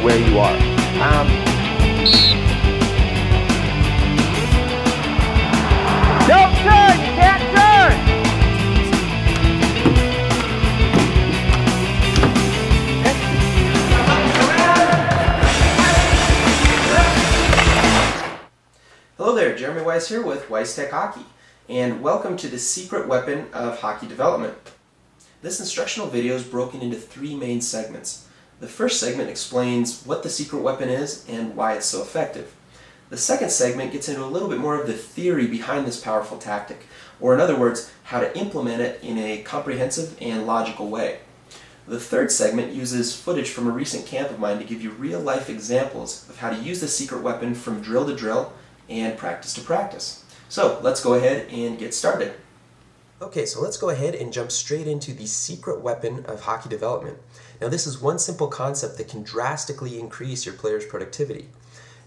where you are. Don't turn! You can't turn! Hello there, Jeremy Weiss here with Weiss Tech Hockey, and welcome to the secret weapon of hockey development. This instructional video is broken into three main segments. The first segment explains what the secret weapon is and why it's so effective. The second segment gets into a little bit more of the theory behind this powerful tactic, or in other words, how to implement it in a comprehensive and logical way. The third segment uses footage from a recent camp of mine to give you real-life examples of how to use the secret weapon from drill to drill and practice to practice. So let's go ahead and get started. Okay, so let's go ahead and jump straight into the secret weapon of hockey development. Now this is one simple concept that can drastically increase your player's productivity.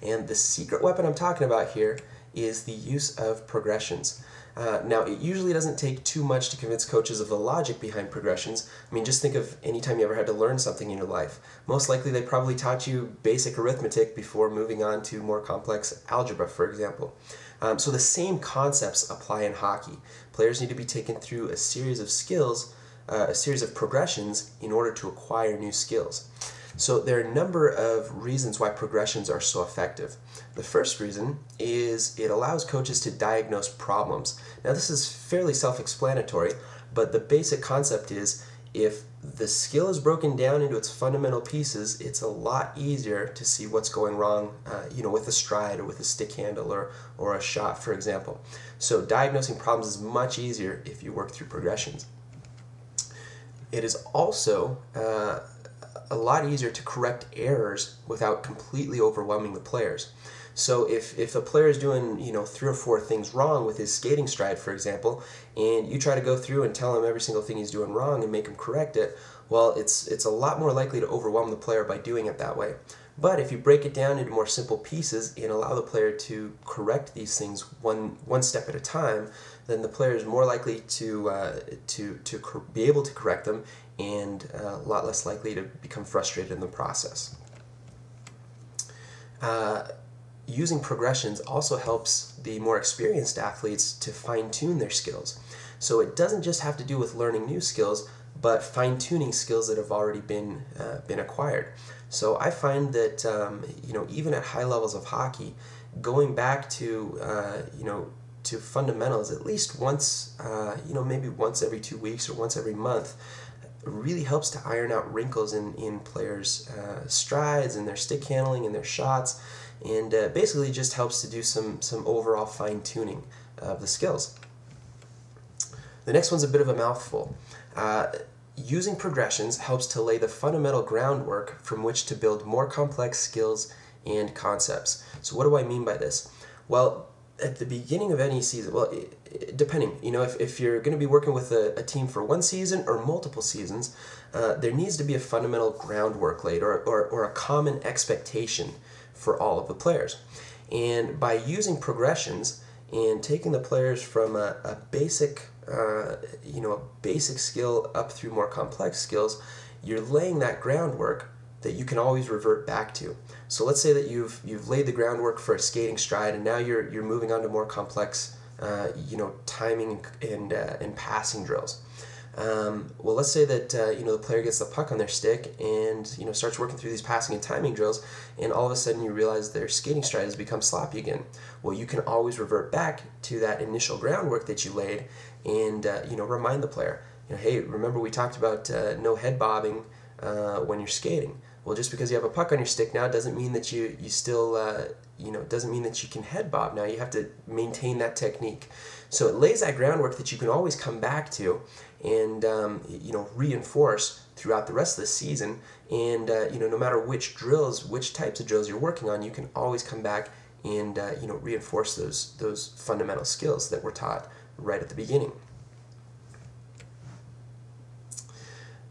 And the secret weapon I'm talking about here is the use of progressions. Now it usually doesn't take too much to convince coaches of the logic behind progressions. I mean, just think of any time you ever had to learn something in your life. Most likely they probably taught you basic arithmetic before moving on to more complex algebra, for example. So the same concepts apply in hockey. Players need to be taken through a series of skills, a series of progressions in order to acquire new skills. So there are a number of reasons why progressions are so effective. The first reason is it allows coaches to diagnose problems. Now this is fairly self-explanatory, but the basic concept is if the skill is broken down into its fundamental pieces, it's a lot easier to see what's going wrong with a stride or with a stick handle or a shot, for example. So diagnosing problems is much easier if you work through progressions. It is also a lot easier to correct errors without completely overwhelming the players. So if a player is doing 3 or 4 things wrong with his skating stride, for example, and you try to go through and tell him every single thing he's doing wrong and make him correct it, well, it's a lot more likely to overwhelm the player by doing it that way. But if you break it down into more simple pieces and allow the player to correct these things one step at a time, then the player is more likely to be able to correct them and a lot less likely to become frustrated in the process. Using progressions also helps the more experienced athletes to fine-tune their skills. So it doesn't just have to do with learning new skills, but fine-tuning skills that have already been acquired. So I find that even at high levels of hockey, going back to to fundamentals at least once, maybe once every 2 weeks or once every month, really helps to iron out wrinkles in players' strides and their stick handling and their shots, and basically just helps to do some overall fine-tuning of the skills. The next one's a bit of a mouthful. Using progressions helps to lay the fundamental groundwork from which to build more complex skills and concepts. So what do I mean by this? Well, at the beginning of any season, well, depending, if you're going to be working with a team for one season or multiple seasons, there needs to be a fundamental groundwork laid or a common expectation for all of the players. And by using progressions and taking the players from a basic skill up through more complex skills, you're laying that groundwork that you can always revert back to. So let's say that you've laid the groundwork for a skating stride, and now you're moving on to more complex timing and passing drills. Well, let's say that the player gets the puck on their stick and starts working through these passing and timing drills, and all of a sudden you realize their skating stride has become sloppy again. Well, you can always revert back to that initial groundwork that you laid and remind the player, hey, remember we talked about no head bobbing when you're skating. Well, just because you have a puck on your stick now doesn't mean that you still doesn't mean that you can head bob. Now you have to maintain that technique. So it lays that groundwork that you can always come back to and reinforce throughout the rest of the season. And no matter which types of drills you're working on, you can always come back and reinforce those fundamental skills that were taught right at the beginning.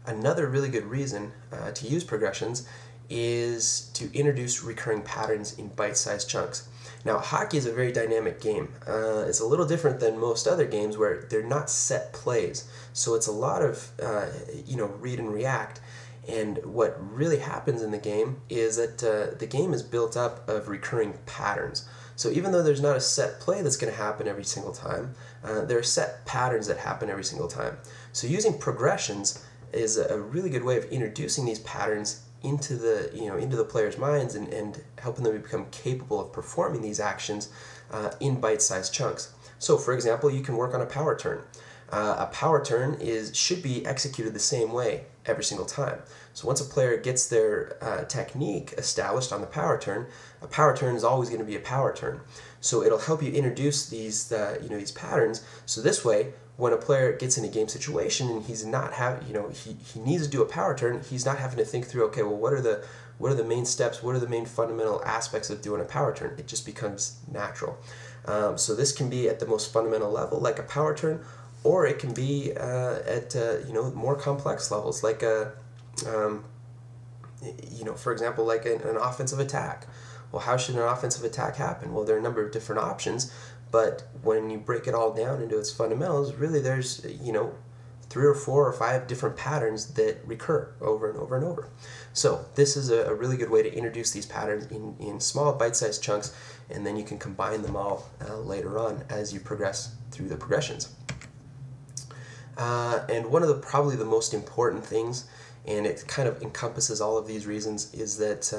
Another really good reason to use progressions is to introduce recurring patterns in bite-sized chunks. Now, hockey is a very dynamic game. It's a little different than most other games where they're not set plays. So it's a lot of read and react. And what really happens in the game is that the game is built up of recurring patterns. So even though there's not a set play that's going to happen every single time, there are set patterns that happen every single time. So using progressions is a really good way of introducing these patterns into the players' minds and helping them become capable of performing these actions in bite-sized chunks. So for example, you can work on a power turn. A power turn should be executed the same way every single time. So once a player gets their technique established on the power turn, a power turn is always going to be a power turn. So it'll help you introduce these these patterns. So this way, when a player gets in a game situation and he's not he needs to do a power turn, he's not having to think through, okay, well, what are the main steps, what are the main fundamental aspects of doing a power turn? It just becomes natural. So this can be at the most fundamental level, like a power turn, or it can be at more complex levels, like for example, like an offensive attack. Well, how should an offensive attack happen? Well, there are a number of different options, but when you break it all down into its fundamentals, really there's 3 or 4 or 5 different patterns that recur over and over and over. So this is a really good way to introduce these patterns in small bite-sized chunks, and then you can combine them all later on as you progress through the progressions. And one of probably the most important things, and it kind of encompasses all of these reasons, is that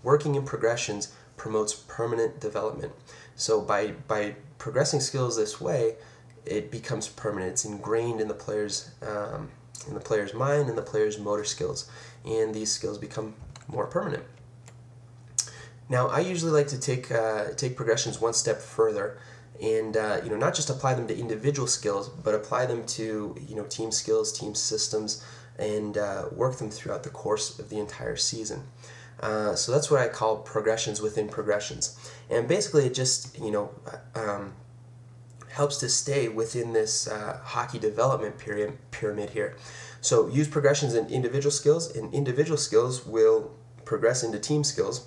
working in progressions promotes permanent development. So by progressing skills this way, it becomes permanent. It's ingrained in the player's mind and the player's motor skills, and these skills become more permanent. Now, I usually like to take progressions one step further, and not just apply them to individual skills, but apply them to team skills, team systems, and work them throughout the course of the entire season. So that's what I call progressions within progressions, and basically it just helps to stay within this hockey development pyramid here. So use progressions in individual skills, and individual skills will progress into team skills.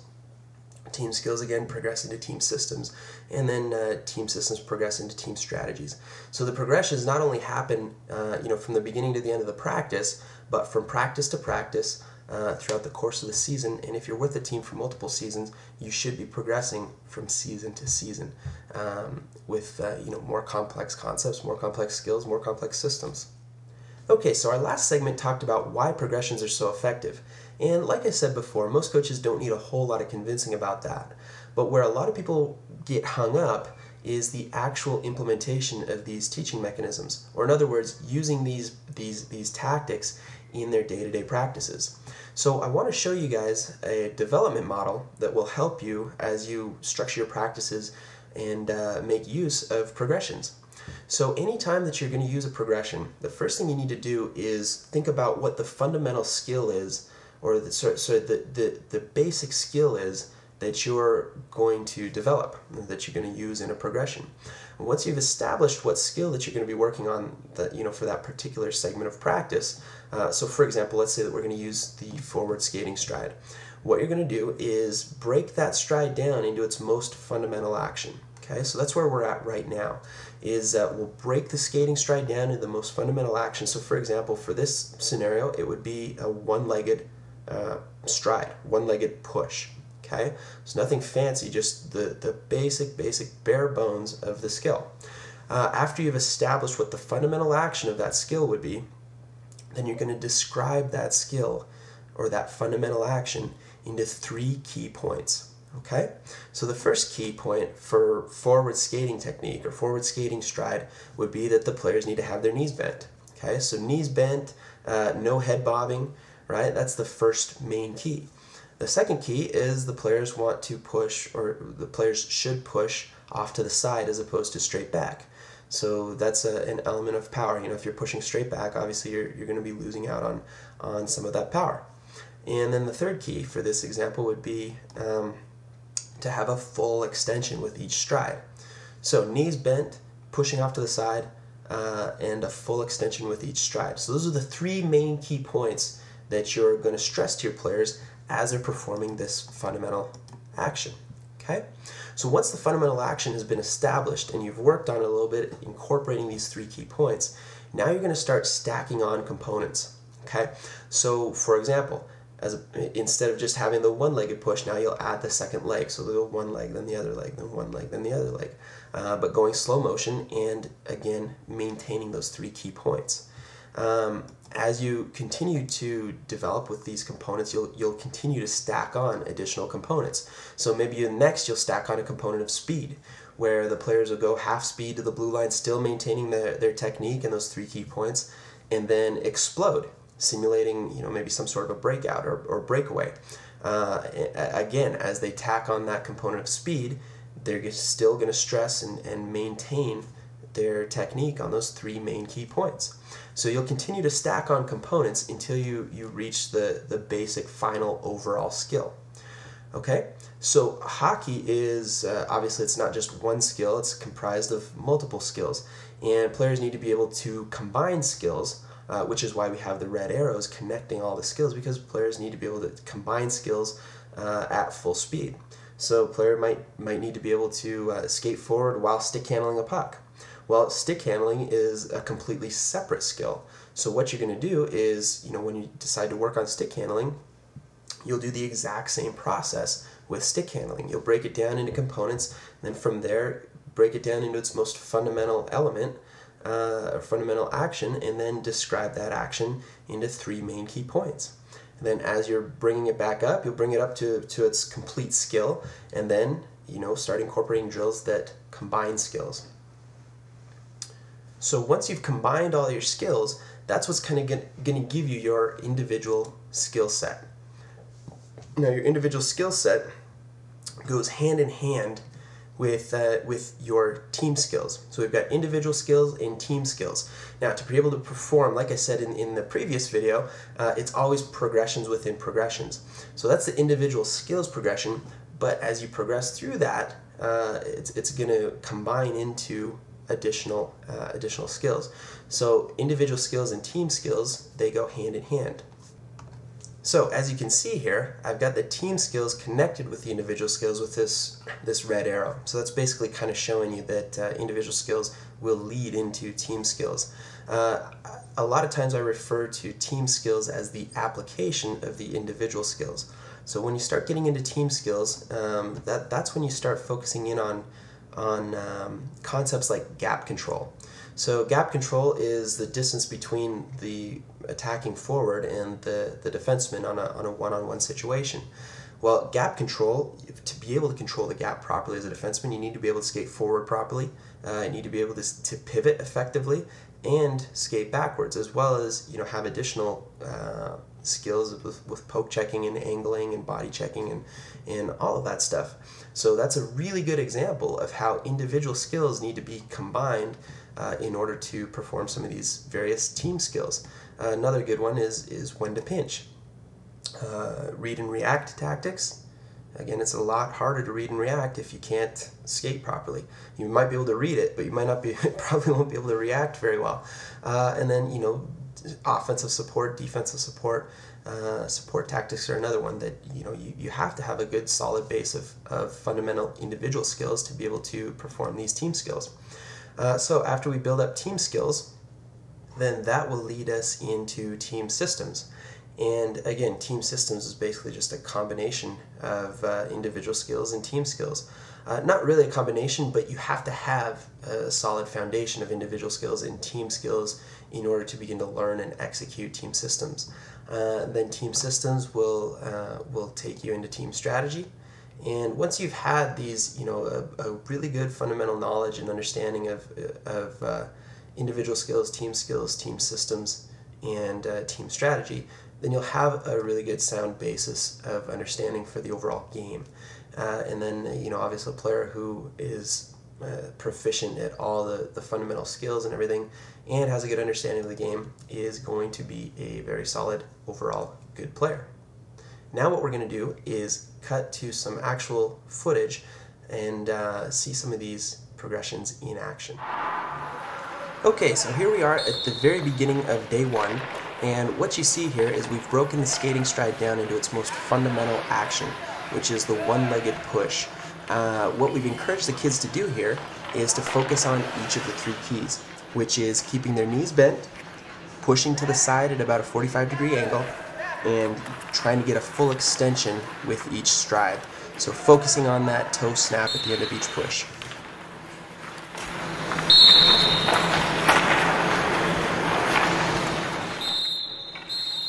Team skills again progress into team systems, and then team systems progress into team strategies. So the progressions not only happen from the beginning to the end of the practice, but from practice to practice throughout the course of the season. And if you're with a team for multiple seasons, you should be progressing from season to season with more complex concepts, more complex skills, more complex systems. Okay, so our last segment talked about why progressions are so effective. And like I said before, most coaches don't need a whole lot of convincing about that. But where a lot of people get hung up is the actual implementation of these teaching mechanisms, or in other words, using these tactics in their day-to-day practices. So I want to show you guys a development model that will help you as you structure your practices and make use of progressions. So anytime that you're going to use a progression, the first thing you need to do is think about what the fundamental skill is, or the basic skill is that you're going to develop, that you're going to use in a progression. And once you've established what skill that you're going to be working on, for that particular segment of practice, so for example, let's say that we're going to use the forward skating stride. What you're going to do is break that stride down into its most fundamental action. Okay, so that's where we're at right now, is we'll break the skating stride down into the most fundamental action. So for example, for this scenario, it would be a one-legged stride, one-legged push. Okay, so nothing fancy, just the basic bare bones of the skill. After you've established what the fundamental action of that skill would be, then you're going to describe that skill or that fundamental action into 3 key points. Okay, so the first key point for forward skating technique or forward skating stride would be that the players need to have their knees bent. Okay, so knees bent, no head bobbing, right? That's the first main key. The second key is the players want to push, or the players should push off to the side as opposed to straight back. So that's an element of power. If you're pushing straight back, obviously you're going to be losing out on some of that power. And then the third key for this example would be to have a full extension with each stride. So knees bent, pushing off to the side, and a full extension with each stride. So those are the 3 main key points that you're going to stress to your players as they're performing this fundamental action. Okay? So once the fundamental action has been established and you've worked on it a little bit, incorporating these 3 key points, now you're going to start stacking on components. Okay, so for example, instead of just having the one-legged push, now you'll add the second leg. So they'll go one leg, then the other leg, then one leg, then the other leg. But going slow motion and, again, maintaining those 3 key points. As you continue to develop with these components, you'll continue to stack on additional components. So maybe next you'll stack on a component of speed, where the players will go half speed to the blue line, still maintaining their technique and those 3 key points, and then explode, simulating maybe some sort of a breakout or breakaway. Again, as they tack on that component of speed, they're still going to stress and maintain their technique on those 3 main key points. So you'll continue to stack on components until you reach the basic final overall skill. Okay, so hockey is, obviously it's not just one skill, it's comprised of multiple skills. And players need to be able to combine skills, which is why we have the red arrows connecting all the skills, because players need to be able to combine skills at full speed. So a player might need to be able to skate forward while stick handling a puck. Well, stick handling is a completely separate skill. So what you're going to do is, when you decide to work on stick handling, you'll do the exact same process with stick handling. You'll break it down into components, and then from there, break it down into its most fundamental element, or fundamental action, and then describe that action into 3 main key points. And then as you're bringing it back up, you'll bring it up to its complete skill, and then, start incorporating drills that combine skills. So once you've combined all your skills, that's what's kind of going to give you your individual skill set. Now, your individual skill set goes hand in hand with your team skills. So we've got individual skills and team skills. Now, to be able to perform, like I said in the previous video, it's always progressions within progressions. So that's the individual skills progression, but as you progress through that, it's going to combine into additional skills. So individual skills and team skills, they go hand in hand. So as you can see here, I've got the team skills connected with the individual skills with this red arrow. So that's basically kind of showing you that individual skills will lead into team skills. A lot of times I refer to team skills as the application of the individual skills. So when you start getting into team skills, that's when you start focusing in on concepts like gap control. So gap control is the distance between the attacking forward and the defenseman on a one-on-one situation. Well, gap control, to be able to control the gap properly as a defenseman, you need to be able to skate forward properly, you need to be able to pivot effectively, and skate backwards, as well as have additional skills with poke checking and angling and body checking and all of that stuff. So that's a really good example of how individual skills need to be combined in order to perform some of these various team skills. Another good one is when to pinch. Read and react tactics. Again, it's a lot harder to read and react if you can't skate properly. You might be able to read it, but you might not be, probably won't be able to react very well. And then, offensive support, defensive support, support tactics are another one that you have to have a good solid base of fundamental individual skills to be able to perform these team skills. So after we build up team skills, then that will lead us into team systems. And again, team systems is basically just a combination of individual skills and team skills. Not really a combination, but you have to have a solid foundation of individual skills and team skills in order to begin to learn and execute team systems. Then team systems will take you into team strategy. And once you've had these, a really good fundamental knowledge and understanding of individual skills, team systems, and team strategy, then you'll have a really good sound basis of understanding for the overall game. And then, obviously a player who is proficient at all the fundamental skills and everything and has a good understanding of the game is going to be a very solid overall good player. Now what we're going to do is cut to some actual footage and see some of these progressions in action. Okay, so here we are at the very beginning of day one, and what you see here is we've broken the skating stride down into its most fundamental action, which is the one-legged push. What we've encouraged the kids to do here is to focus on each of the 3 keys, which is keeping their knees bent, pushing to the side at about a 45-degree angle and trying to get a full extension with each stride. So focusing on that toe snap at the end of each push.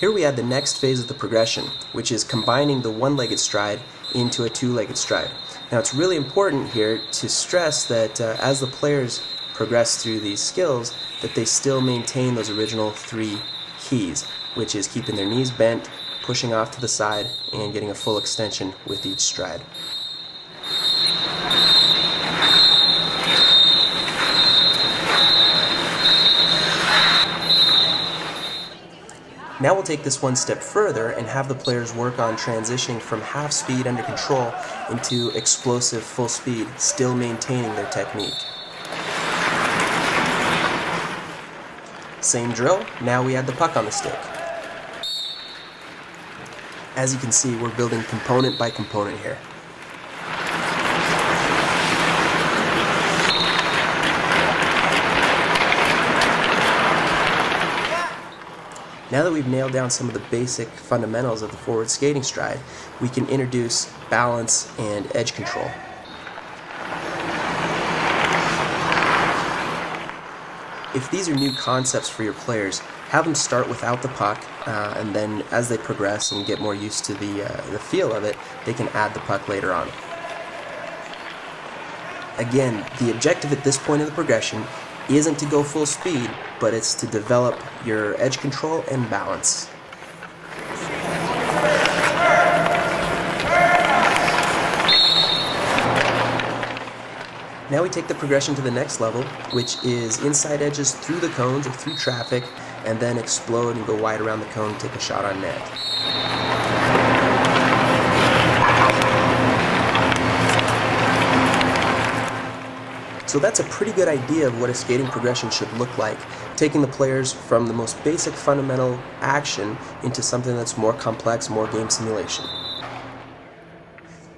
Here we add the next phase of the progression, which is combining the one-legged stride into a two-legged stride. Now it's really important here to stress that as the players progress through these skills, that they still maintain those original 3 keys, which is keeping their knees bent, pushing off to the side, and getting a full extension with each stride. Now we'll take this one step further and have the players work on transitioning from half speed under control into explosive full speed, still maintaining their technique. Same drill, now we add the puck on the stick. As you can see, we're building component by component here. Now that we've nailed down some of the basic fundamentals of the forward skating stride, we can introduce balance and edge control. If these are new concepts for your players, have them start without the puck, and then as they progress and get more used to the feel of it, they can add the puck later on. Again, the objective at this point of the progression isn't to go full speed, but it's to develop your edge control and balance. Now we take the progression to the next level, which is inside edges through the cones or through traffic, and then explode and go wide around the cone and take a shot on net. So that's a pretty good idea of what a skating progression should look like, taking the players from the most basic fundamental action into something that's more complex, more game simulation.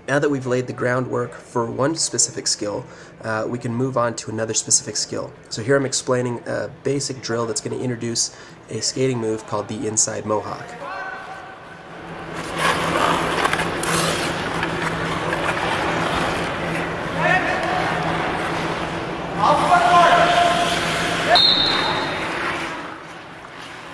Now that we've laid the groundwork for one specific skill, we can move on to another specific skill. So here I'm explaining a basic drill that's going to introduce a skating move called the inside mohawk.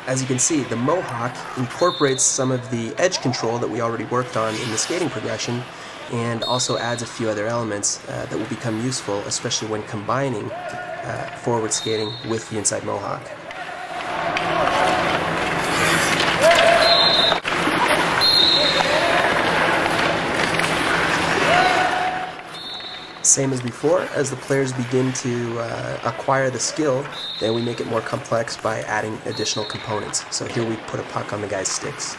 As you can see, the mohawk incorporates some of the edge control that we already worked on in the skating progression, and also adds a few other elements that will become useful, especially when combining forward skating with the inside mohawk. Same as before, as the players begin to acquire the skill, then we make it more complex by adding additional components. So here we put a puck on the guy's sticks.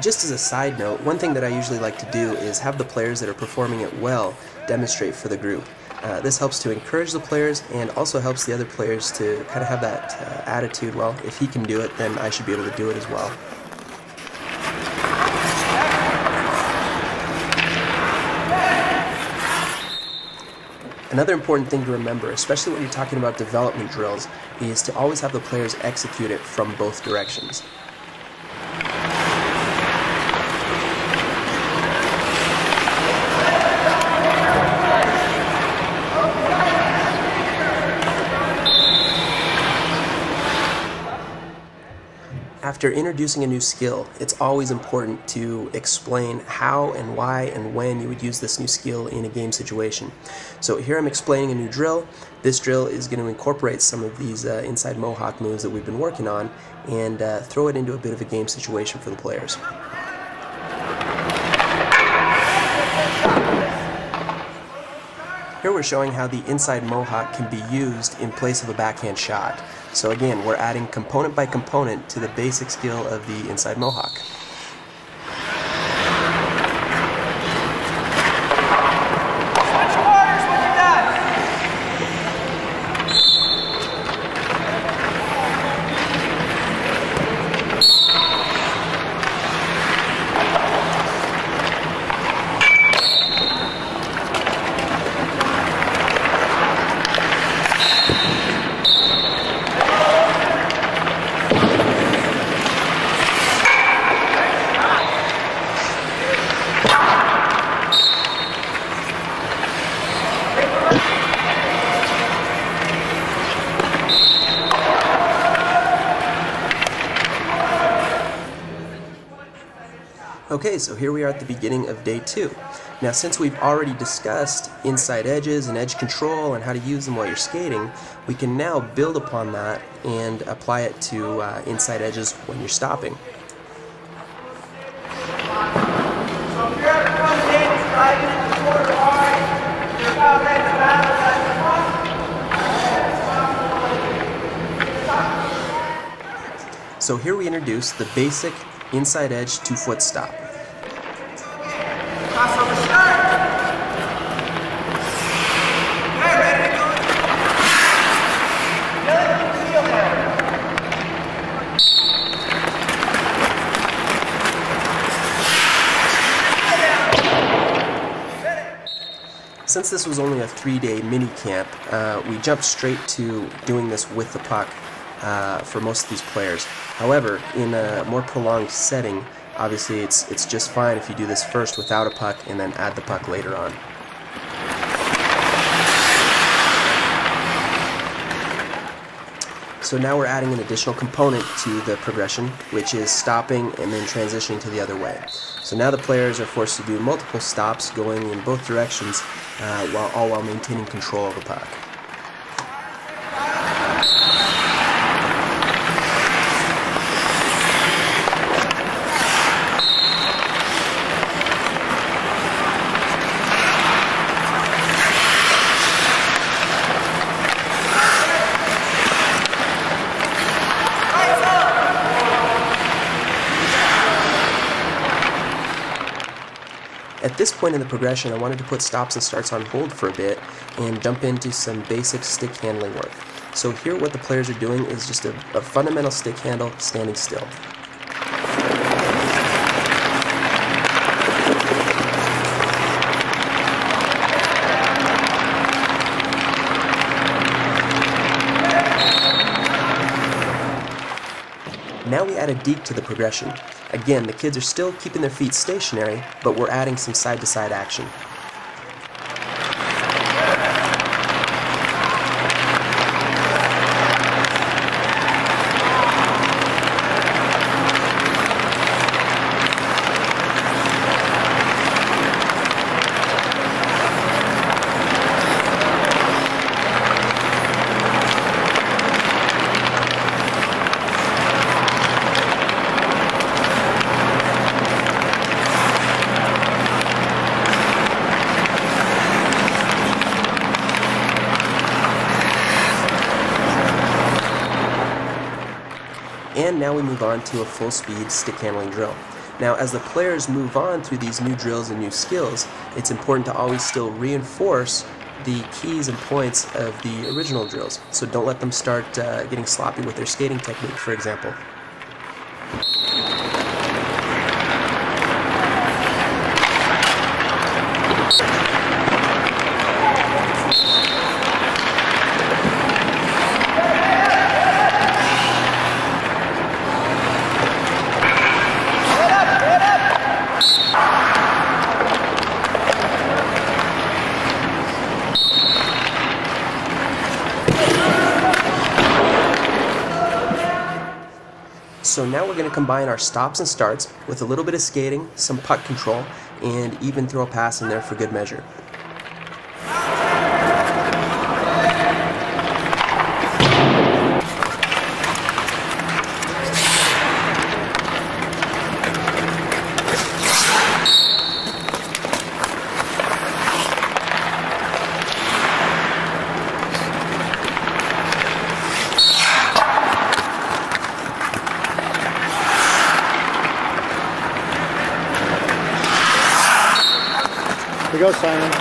Just as a side note, one thing that I usually like to do is have the players that are performing it well demonstrate for the group. This helps to encourage the players and also helps the other players to kind of have that attitude, well, if he can do it, then I should be able to do it as well. Another important thing to remember, especially when you're talking about development drills, is to always have the players execute it from both directions. After introducing a new skill, it's always important to explain how and why and when you would use this new skill in a game situation. So here I'm explaining a new drill. This drill is going to incorporate some of these inside mohawk moves that we've been working on and throw it into a bit of a game situation for the players. Here we're showing how the inside mohawk can be used in place of a backhand shot. So again, we're adding component by component to the basic skill of the inside mohawk. Okay, so here we are at the beginning of day 2. Now, since we've already discussed inside edges and edge control and how to use them while you're skating, we can now build upon that and apply it to inside edges when you're stopping. So here we introduce the basic inside edge 2-foot stop. Since this was only a 3-day mini camp, we jumped straight to doing this with the puck for most of these players. However, in a more prolonged setting, obviously it's just fine if you do this first without a puck and then add the puck later on. So now we're adding an additional component to the progression, which is stopping and then transitioning to the other way. So now the players are forced to do multiple stops going in both directions, all while maintaining control of the puck. At this point in the progression, I wanted to put stops and starts on hold for a bit and jump into some basic stick handling work. So here what the players are doing is just a fundamental stick handle standing still. Now we add a deke to the progression. Again, the kids are still keeping their feet stationary, but we're adding some side-to-side action. And now we move on to a full-speed stick handling drill. Now, as the players move on through these new drills and new skills, it's important to always still reinforce the keys and points of the original drills. So don't let them start getting sloppy with their skating technique, for example. So now we're going to combine our stops and starts with a little bit of skating, some puck control, and even throw a pass in there for good measure. you go, Simon.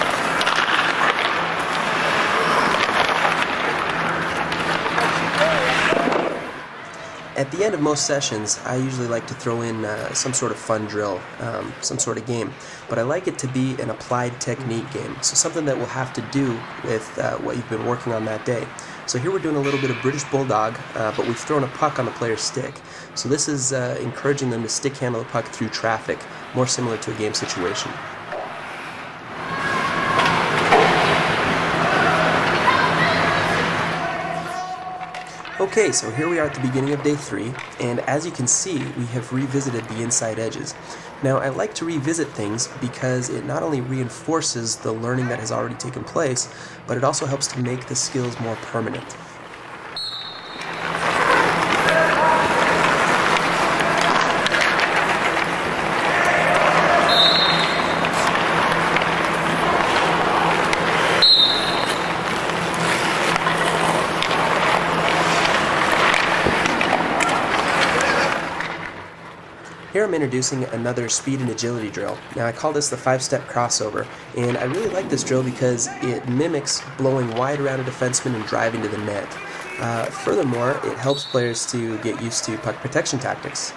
At the end of most sessions, I usually like to throw in some sort of fun drill, some sort of game, but I like it to be an applied technique game, so something that will have to do with what you've been working on that day. So here we're doing a little bit of British Bulldog, but we've thrown a puck on the player's stick. So this is encouraging them to stick handle the puck through traffic, more similar to a game situation. Okay, so here we are at the beginning of day 3, and as you can see, we have revisited the inside edges. Now, I like to revisit things because it not only reinforces the learning that has already taken place, but it also helps to make the skills more permanent. Here I'm introducing another speed and agility drill. Now I call this the 5-step crossover, and I really like this drill because it mimics blowing wide around a defenseman and driving to the net. Furthermore, it helps players to get used to puck protection tactics.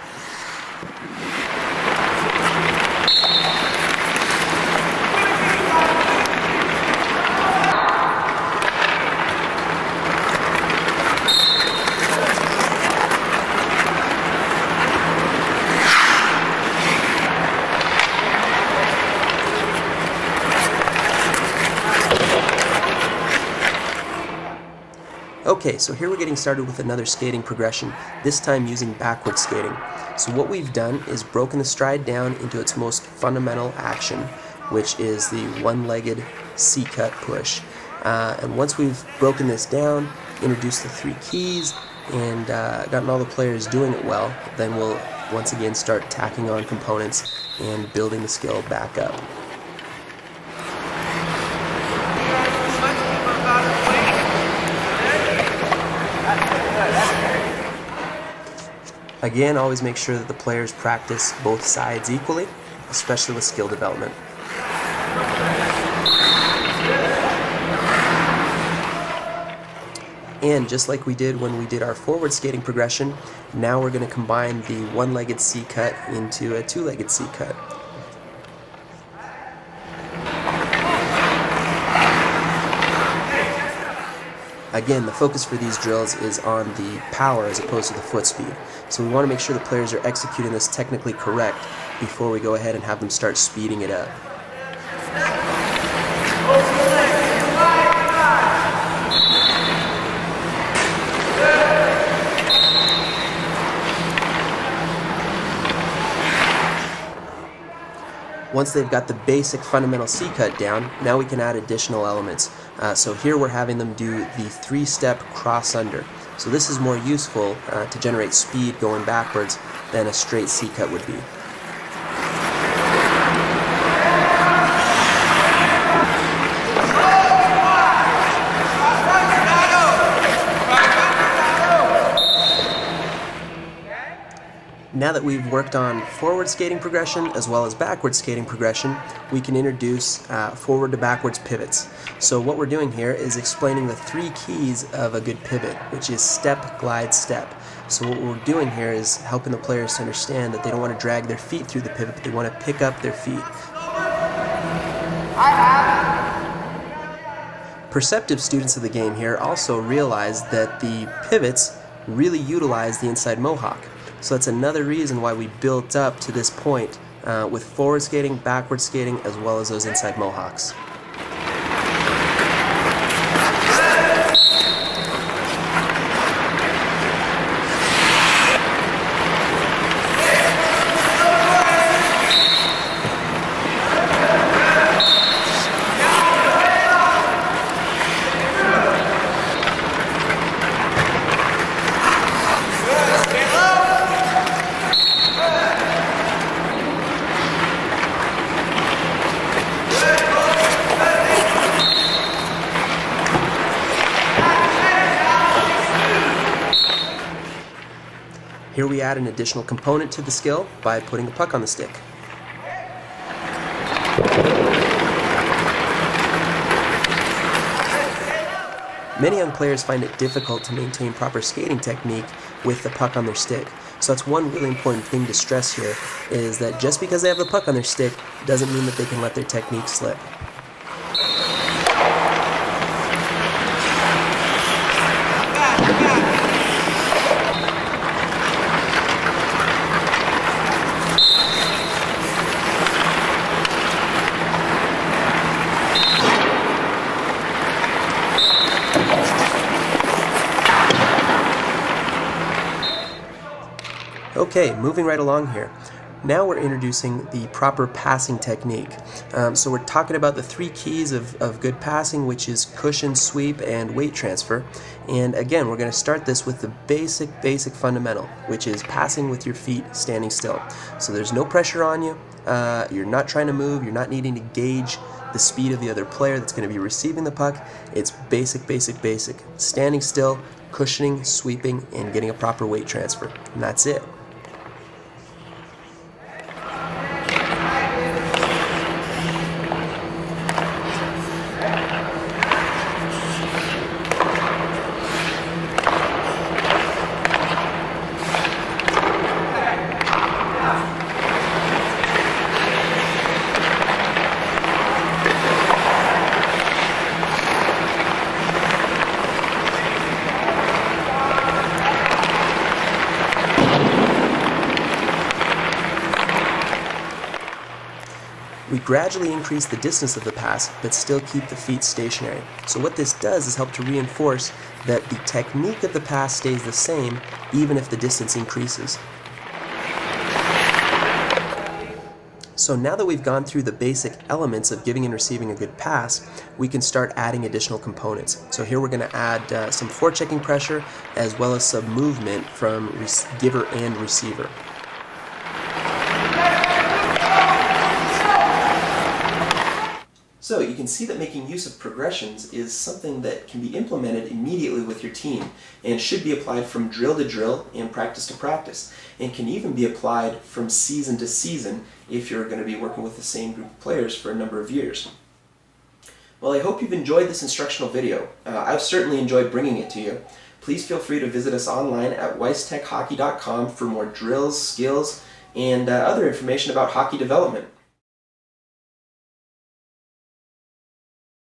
Okay, so here we're getting started with another skating progression, this time using backward skating. So what we've done is broken the stride down into its most fundamental action, which is the one-legged C-cut push. And once we've broken this down, introduced the 3 keys, and gotten all the players doing it well, then we'll once again start tacking on components and building the skill back up. Again, always make sure that the players practice both sides equally, especially with skill development. And just like we did when we did our forward skating progression, now we're going to combine the one-legged C-cut into a two-legged C-cut. Again, the focus for these drills is on the power as opposed to the foot speed. So we want to make sure the players are executing this technically correct before we go ahead and have them start speeding it up. Once they've got the basic fundamental C-cut down, now we can add additional elements. So here we're having them do the 3-step cross-under. So this is more useful to generate speed going backwards than a straight C-cut would be. Now that we've worked on forward skating progression as well as backward skating progression, we can introduce forward to backwards pivots. So what we're doing here is explaining the 3 keys of a good pivot, which is step, glide, step. So what we're doing here is helping the players to understand that they don't want to drag their feet through the pivot, but they want to pick up their feet. Perceptive students of the game here also realize that the pivots really utilize the inside mohawk. So that's another reason why we built up to this point with forward skating, backward skating, as well as those inside mohawks. Here we add an additional component to the skill by putting a puck on the stick. Many young players find it difficult to maintain proper skating technique with the puck on their stick. So that's one really important thing to stress here, is that just because they have the puck on their stick doesn't mean that they can let their technique slip. Okay, moving right along here. Now we're introducing the proper passing technique. So we're talking about the three keys of good passing, which is cushion, sweep, and weight transfer. And again, we're going to start this with the basic fundamental, which is passing with your feet standing still. So there's no pressure on you. You're not trying to move. You're not needing to gauge the speed of the other player that's going to be receiving the puck. It's basic. Standing still, cushioning, sweeping, and getting a proper weight transfer. And that's it. We gradually increase the distance of the pass, but still keep the feet stationary. So what this does is help to reinforce that the technique of the pass stays the same, even if the distance increases. So now that we've gone through the basic elements of giving and receiving a good pass, we can start adding additional components. So here we're going to add some forechecking pressure, as well as some movement from giver and receiver. So you can see that making use of progressions is something that can be implemented immediately with your team and should be applied from drill to drill and practice to practice, and can even be applied from season to season if you're going to be working with the same group of players for a number of years. Well, I hope you've enjoyed this instructional video. I've certainly enjoyed bringing it to you. Please feel free to visit us online at weisstechhockey.com for more drills, skills, and other information about hockey development.